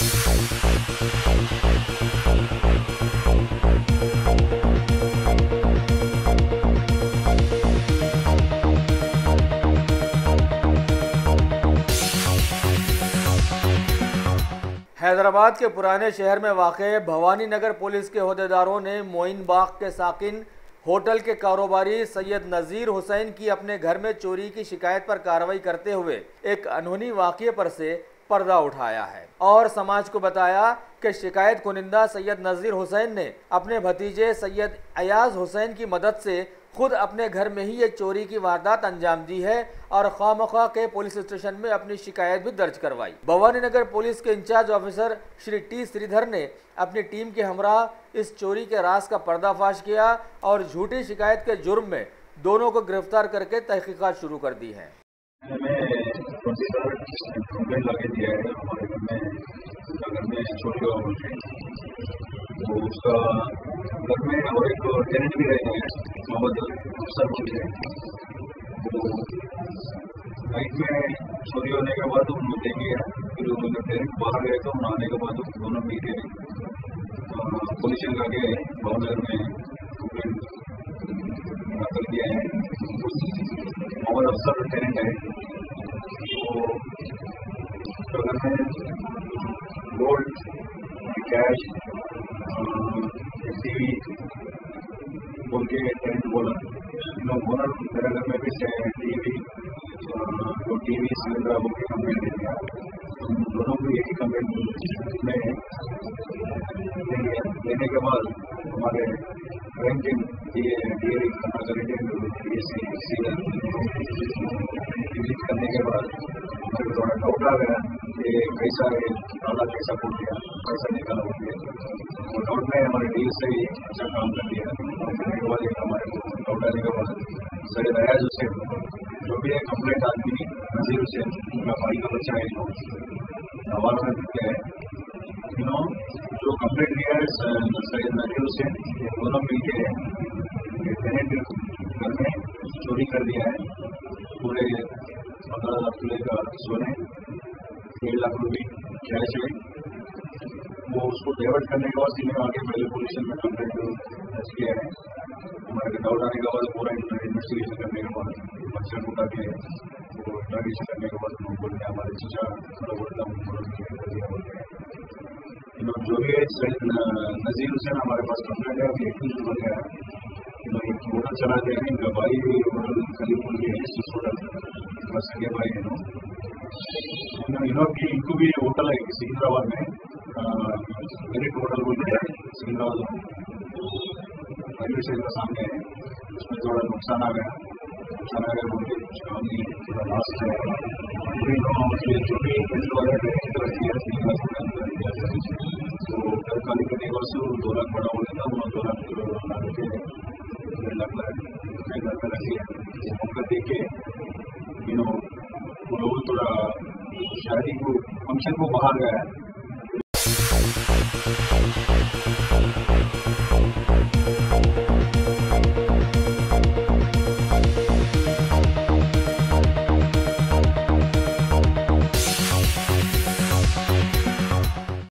हैदराबाद के पुराने शहर में वाक़े भवानी नगर पुलिस के ओहदेदारों ने मोइन बाग के साकिन होटल के कारोबारी सैयद नज़ीर हुसैन की अपने घर में चोरी की शिकायत पर कार्रवाई करते हुए एक अनहोनी वाक़ये पर से पर्दा उठाया है और समाज को बताया कि शिकायत कुनिंदा सैयद नज़ीर हुसैन ने अपने भतीजे सैयद अयाज हुसैन की मदद से खुद अपने घर में ही ये चोरी की वारदात अंजाम दी है और खामखा के पुलिस स्टेशन में अपनी शिकायत भी दर्ज करवाई। भवानी नगर पुलिस के incharge officer Shri T Sridhar ने अपनी टीम के हमरा इस चोरी के राज का पर्दाफाश किया और झूठी शिकायत के जुर्म में दोनों को गिरफ्तार करके तहकीकात शुरू कर दी है। तो उसका घर में और एक टेनेंट भी रहते हैं मोहम्मद अफसर बोलते हैं। तो नाइट में चोरी होने के बाद उन्होंने देखे फिर उन्होंने टेनेंट बाहर गए तो आने के बाद दोनों मिल के पुलिस लगा के भावनगर में कंप्लेंट दाखिल किया है। मोहम्मद अफसर टेनेंट है तो घर में गोल्ड कैश टीवी बोल के टेंट बोला ओनर मेरे घर में भी टीवी तो टीवी सिलेंडर बोल के कंप्लेंट दे दिया। दोनों को एक ही कंप्लेंट में देने के बाद हमारे रैंक टीम विजिट करने के बाद मुझे थोड़ा डाउट आ गया कि कैसा है ताला कैसा खोल दिया कैसा निकाला हो गया। तो डाउट में हमारे डील से ही अच्छा काम कर दिया। करने के बाद हमारे डाउट आने के बाद सैयद अयाज हुसैन जो भी है कंप्लेंट आदमी नज़ीर हुसैन उनका भाई का बच्चा है हवाला में दिखते हैं जो कंप्लेंट किया है सैयद नज़ीर हुसैन दोनों मिलके टेनेंट घर में चोरी कर दिया है। पूरे 15 लाख रुपये का सोने 1.5 लाख रुपये कैश है। वो उसको डाइवर्ट करने के बाद सीधे आगे पहले पुलिस में कंप्लेंट दर्ज किया है। हमारे डाउट आने के बाद पूरा इन्वेस्टिगेशन करने के बाद बच्चे को उठा के इंटरोगेशन करने के बाद बोलते हैं हमारे चचा जो भी है नज़ीर हुसैन हमारे पास कंप्लेंट है अभी एक्यूज हो गया है। होटल चला गया है। इनका भाई भी होटल खलीफुल के होटल सगे भाई है इनको भी होटल है सिकंदराबाद में मेरिट होटल बोलते हैं सिकंदराबाद रेलवे स्टेशन के सामने है। उसमें थोड़ा नुकसान आ गया बोलते कुछ काम नहीं थोड़ा लास्ट है जो भी तो घर खाली करने के बाद 2 लाख बड़ा हो गया था 2 लाख घर में रखिए मौका देख के वो लोग थोड़ा शादी को फंक्शन को बाहर गया है।